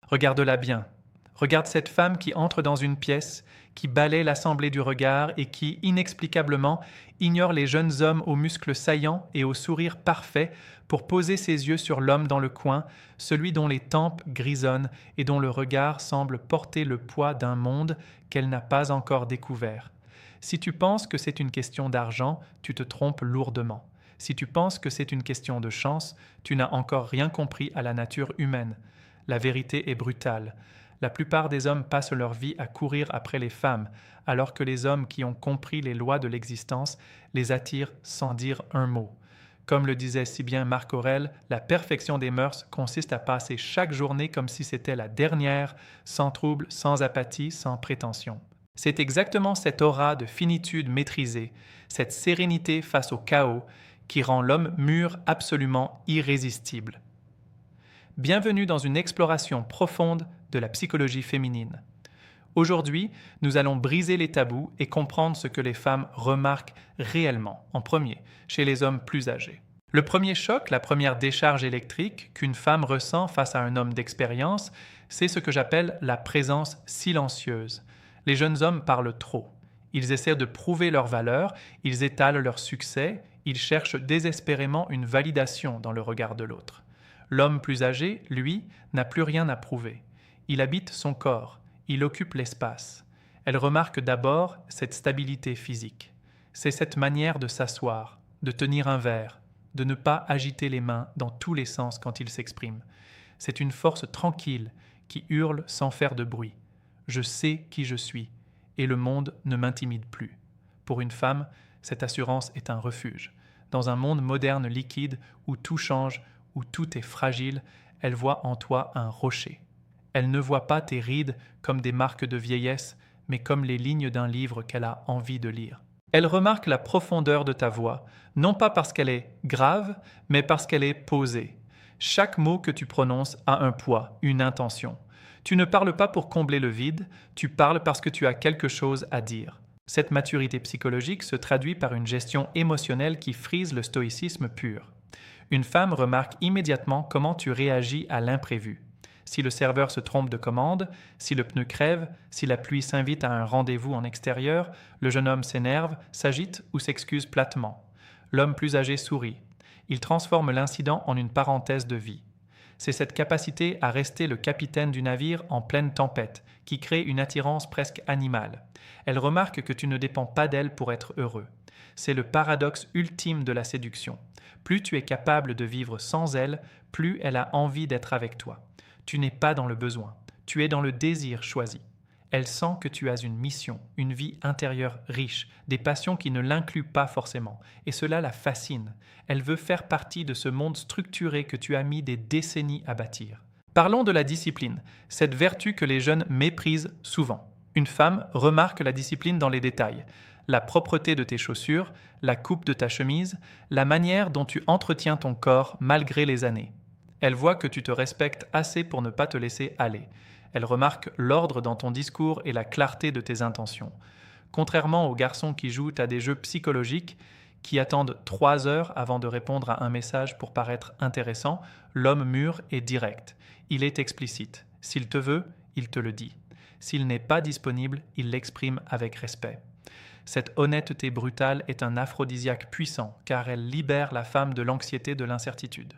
Regarde-la bien. Regarde cette femme qui entre dans une pièce, qui balaie l'assemblée du regard et qui, inexplicablement, ignore les jeunes hommes aux muscles saillants et au sourire parfait pour poser ses yeux sur l'homme dans le coin, celui dont les tempes grisonnent et dont le regard semble porter le poids d'un monde qu'elle n'a pas encore découvert. Si tu penses que c'est une question d'argent, tu te trompes lourdement. Si tu penses que c'est une question de chance, tu n'as encore rien compris à la nature humaine. La vérité est brutale. La plupart des hommes passent leur vie à courir après les femmes, alors que les hommes qui ont compris les lois de l'existence les attirent sans dire un mot. Comme le disait si bien Marc Aurèle, la perfection des mœurs consiste à passer chaque journée comme si c'était la dernière, sans trouble, sans apathie, sans prétention. C'est exactement cette aura de finitude maîtrisée, cette sérénité face au chaos, qui rend l'homme mûr absolument irrésistible. Bienvenue dans une exploration profonde de la psychologie féminine. Aujourd'hui, nous allons briser les tabous et comprendre ce que les femmes remarquent réellement, en premier, chez les hommes plus âgés. Le premier choc, la première décharge électrique qu'une femme ressent face à un homme d'expérience, c'est ce que j'appelle la présence silencieuse. Les jeunes hommes parlent trop. Ils essaient de prouver leur valeur, ils étalent leur succès, ils cherchent désespérément une validation dans le regard de l'autre. L'homme plus âgé, lui, n'a plus rien à prouver. Il habite son corps, il occupe l'espace. Elle remarque d'abord cette stabilité physique. C'est cette manière de s'asseoir, de tenir un verre, de ne pas agiter les mains dans tous les sens quand il s'exprime. C'est une force tranquille qui hurle sans faire de bruit. Je sais qui je suis, et le monde ne m'intimide plus. Pour une femme, cette assurance est un refuge. Dans un monde moderne liquide où tout change, où tout est fragile, elle voit en toi un rocher. Elle ne voit pas tes rides comme des marques de vieillesse, mais comme les lignes d'un livre qu'elle a envie de lire. Elle remarque la profondeur de ta voix, non pas parce qu'elle est grave, mais parce qu'elle est posée. Chaque mot que tu prononces a un poids, une intention. Tu ne parles pas pour combler le vide, tu parles parce que tu as quelque chose à dire. Cette maturité psychologique se traduit par une gestion émotionnelle qui frise le stoïcisme pur. Une femme remarque immédiatement comment tu réagis à l'imprévu. Si le serveur se trompe de commande, si le pneu crève, si la pluie s'invite à un rendez-vous en extérieur, le jeune homme s'énerve, s'agite ou s'excuse platement. L'homme plus âgé sourit. Il transforme l'incident en une parenthèse de vie. C'est cette capacité à rester le capitaine du navire en pleine tempête qui crée une attirance presque animale. Elle remarque que tu ne dépends pas d'elle pour être heureux. C'est le paradoxe ultime de la séduction. Plus tu es capable de vivre sans elle, plus elle a envie d'être avec toi. Tu n'es pas dans le besoin, tu es dans le désir choisi. Elle sent que tu as une mission, une vie intérieure riche, des passions qui ne l'incluent pas forcément, et cela la fascine. Elle veut faire partie de ce monde structuré que tu as mis des décennies à bâtir. Parlons de la discipline, cette vertu que les jeunes méprisent souvent. Une femme remarque la discipline dans les détails. La propreté de tes chaussures, la coupe de ta chemise, la manière dont tu entretiens ton corps malgré les années. Elle voit que tu te respectes assez pour ne pas te laisser aller. Elle remarque l'ordre dans ton discours et la clarté de tes intentions. Contrairement aux garçons qui jouent à des jeux psychologiques, qui attendent 3 heures avant de répondre à un message pour paraître intéressant, l'homme mûr est direct. Il est explicite. S'il te veut, il te le dit. S'il n'est pas disponible, il l'exprime avec respect. Cette honnêteté brutale est un aphrodisiaque puissant, car elle libère la femme de l'anxiété de l'incertitude.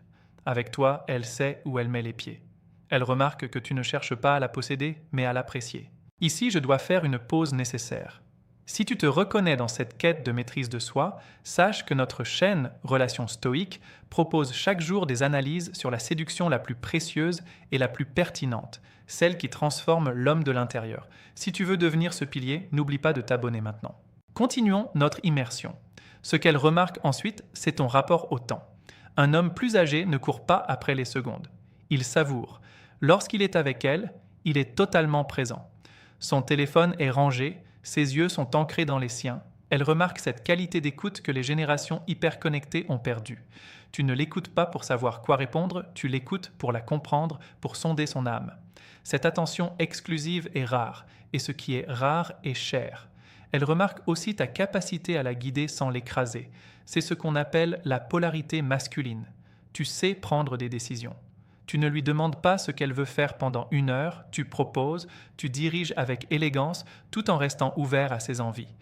Avec toi, elle sait où elle met les pieds. Elle remarque que tu ne cherches pas à la posséder, mais à l'apprécier. Ici, je dois faire une pause nécessaire. Si tu te reconnais dans cette quête de maîtrise de soi, sache que notre chaîne Relations stoïques propose chaque jour des analyses sur la séduction la plus précieuse et la plus pertinente, celle qui transforme l'homme de l'intérieur. Si tu veux devenir ce pilier, n'oublie pas de t'abonner maintenant. Continuons notre immersion. Ce qu'elle remarque ensuite, c'est ton rapport au temps. Un homme plus âgé ne court pas après les secondes. Il savoure. Lorsqu'il est avec elle, il est totalement présent. Son téléphone est rangé, ses yeux sont ancrés dans les siens. Elle remarque cette qualité d'écoute que les générations hyperconnectées ont perdue. Tu ne l'écoutes pas pour savoir quoi répondre, tu l'écoutes pour la comprendre, pour sonder son âme. Cette attention exclusive est rare, et ce qui est rare est cher. Elle remarque aussi ta capacité à la guider sans l'écraser. C'est ce qu'on appelle la polarité masculine. Tu sais prendre des décisions. Tu ne lui demandes pas ce qu'elle veut faire pendant 1 heure, tu proposes, tu diriges avec élégance tout en restant ouvert à ses envies.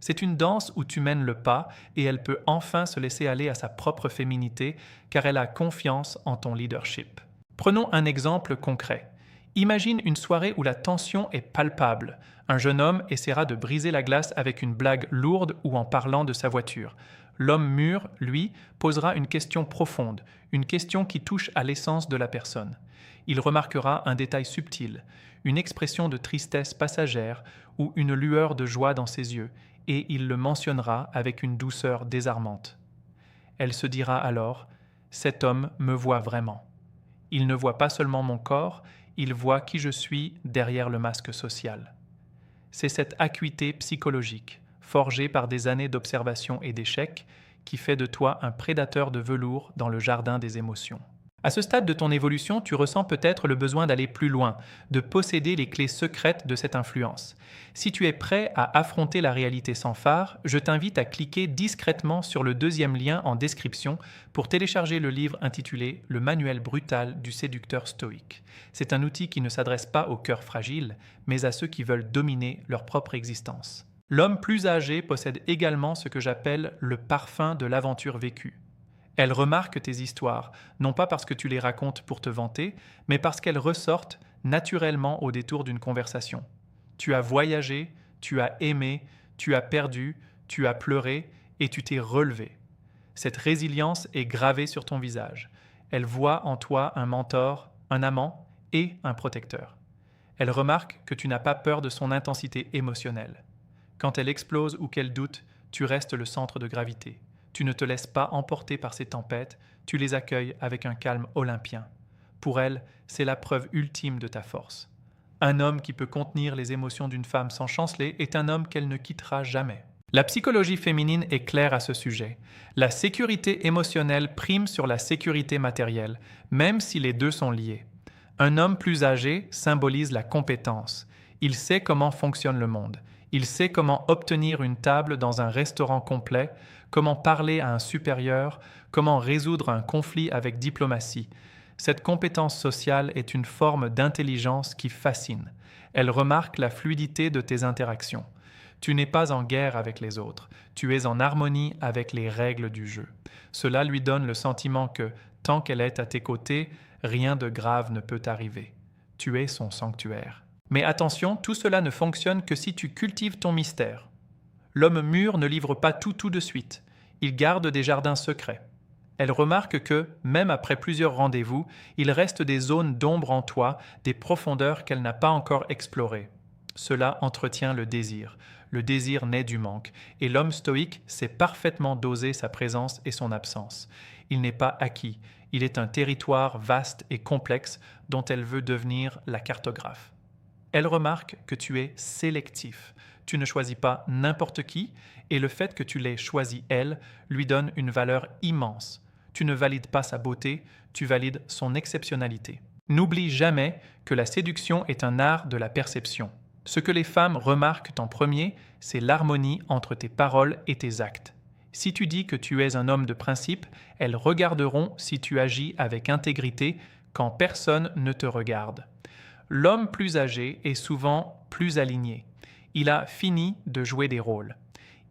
C'est une danse où tu mènes le pas et elle peut enfin se laisser aller à sa propre féminité car elle a confiance en ton leadership. Prenons un exemple concret. Imagine une soirée où la tension est palpable. Un jeune homme essaiera de briser la glace avec une blague lourde ou en parlant de sa voiture. L'homme mûr, lui, posera une question profonde, une question qui touche à l'essence de la personne. Il remarquera un détail subtil, une expression de tristesse passagère ou une lueur de joie dans ses yeux, et il le mentionnera avec une douceur désarmante. Elle se dira alors « Cet homme me voit vraiment. Il ne voit pas seulement mon corps, il voit qui je suis derrière le masque social. » C'est cette acuité psychologique, forgée par des années d'observation et d'échecs, qui fait de toi un prédateur de velours dans le jardin des émotions. À ce stade de ton évolution, tu ressens peut-être le besoin d'aller plus loin, de posséder les clés secrètes de cette influence. Si tu es prêt à affronter la réalité sans phare, je t'invite à cliquer discrètement sur le 2e lien en description pour télécharger le livre intitulé « Le manuel brutal du séducteur stoïque ». C'est un outil qui ne s'adresse pas aux cœurs fragiles, mais à ceux qui veulent dominer leur propre existence. L'homme plus âgé possède également ce que j'appelle le parfum de l'aventure vécue. Elle remarque tes histoires, non pas parce que tu les racontes pour te vanter, mais parce qu'elles ressortent naturellement au détour d'une conversation. Tu as voyagé, tu as aimé, tu as perdu, tu as pleuré et tu t'es relevé. Cette résilience est gravée sur ton visage. Elle voit en toi un mentor, un amant et un protecteur. Elle remarque que tu n'as pas peur de son intensité émotionnelle. Quand elle explose ou qu'elle doute, tu restes le centre de gravité. Tu ne te laisses pas emporter par ces tempêtes, tu les accueilles avec un calme olympien. Pour elle, c'est la preuve ultime de ta force. Un homme qui peut contenir les émotions d'une femme sans chanceler est un homme qu'elle ne quittera jamais. La psychologie féminine est claire à ce sujet. La sécurité émotionnelle prime sur la sécurité matérielle, même si les deux sont liés. Un homme plus âgé symbolise la compétence. Il sait comment fonctionne le monde. Il sait comment obtenir une table dans un restaurant complet, comment parler à un supérieur, comment résoudre un conflit avec diplomatie. Cette compétence sociale est une forme d'intelligence qui fascine. Elle remarque la fluidité de tes interactions. Tu n'es pas en guerre avec les autres, tu es en harmonie avec les règles du jeu. Cela lui donne le sentiment que, tant qu'elle est à tes côtés, rien de grave ne peut arriver. Tu es son sanctuaire. Mais attention, tout cela ne fonctionne que si tu cultives ton mystère. L'homme mûr ne livre pas tout de suite. Il garde des jardins secrets. Elle remarque que, même après plusieurs rendez-vous, il reste des zones d'ombre en toi, des profondeurs qu'elle n'a pas encore explorées. Cela entretient le désir. Le désir naît du manque, et l'homme stoïque sait parfaitement doser sa présence et son absence. Il n'est pas acquis, il est un territoire vaste et complexe dont elle veut devenir la cartographe. Elle remarque que tu es sélectif. Tu ne choisis pas n'importe qui, et le fait que tu l'aies choisi elle lui donne une valeur immense. Tu ne valides pas sa beauté, tu valides son exceptionnalité. N'oublie jamais que la séduction est un art de la perception. Ce que les femmes remarquent en premier, c'est l'harmonie entre tes paroles et tes actes. Si tu dis que tu es un homme de principe, elles regarderont si tu agis avec intégrité quand personne ne te regarde. L'homme plus âgé est souvent plus aligné. Il a fini de jouer des rôles.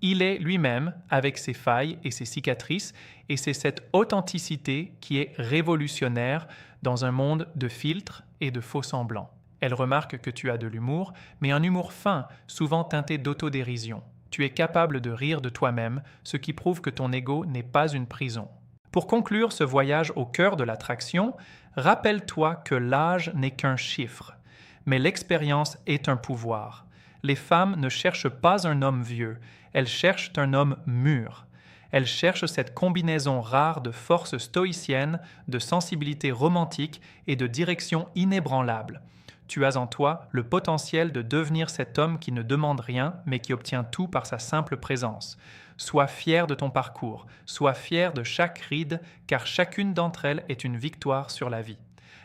Il est lui-même avec ses failles et ses cicatrices, et c'est cette authenticité qui est révolutionnaire dans un monde de filtres et de faux-semblants. Elle remarque que tu as de l'humour, mais un humour fin, souvent teinté d'autodérision. Tu es capable de rire de toi-même, ce qui prouve que ton ego n'est pas une prison. Pour conclure ce voyage au cœur de l'attraction, rappelle-toi que l'âge n'est qu'un chiffre, mais l'expérience est un pouvoir. Les femmes ne cherchent pas un homme vieux, elles cherchent un homme mûr. Elles cherchent cette combinaison rare de force stoïcienne, de sensibilité romantique et de direction inébranlable. Tu as en toi le potentiel de devenir cet homme qui ne demande rien, mais qui obtient tout par sa simple présence. Sois fier de ton parcours, sois fier de chaque ride, car chacune d'entre elles est une victoire sur la vie.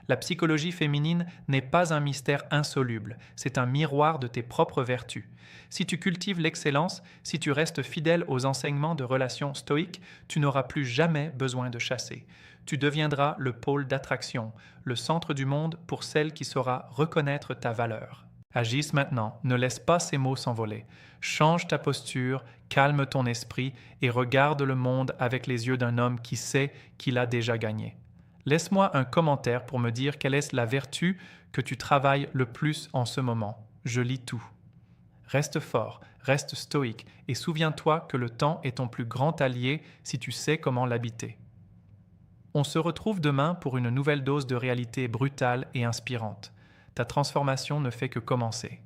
La psychologie féminine n'est pas un mystère insoluble, c'est un miroir de tes propres vertus. Si tu cultives l'excellence, si tu restes fidèle aux enseignements de relations stoïques, tu n'auras plus jamais besoin de chasser. Tu deviendras le pôle d'attraction, le centre du monde pour celle qui saura reconnaître ta valeur. Agisse maintenant, ne laisse pas ces mots s'envoler. Change ta posture, calme ton esprit et regarde le monde avec les yeux d'un homme qui sait qu'il a déjà gagné. Laisse-moi un commentaire pour me dire quelle est la vertu que tu travailles le plus en ce moment. Je lis tout. Reste fort, reste stoïque et souviens-toi que le temps est ton plus grand allié si tu sais comment l'habiter. On se retrouve demain pour une nouvelle dose de réalité brutale et inspirante. Ta transformation ne fait que commencer.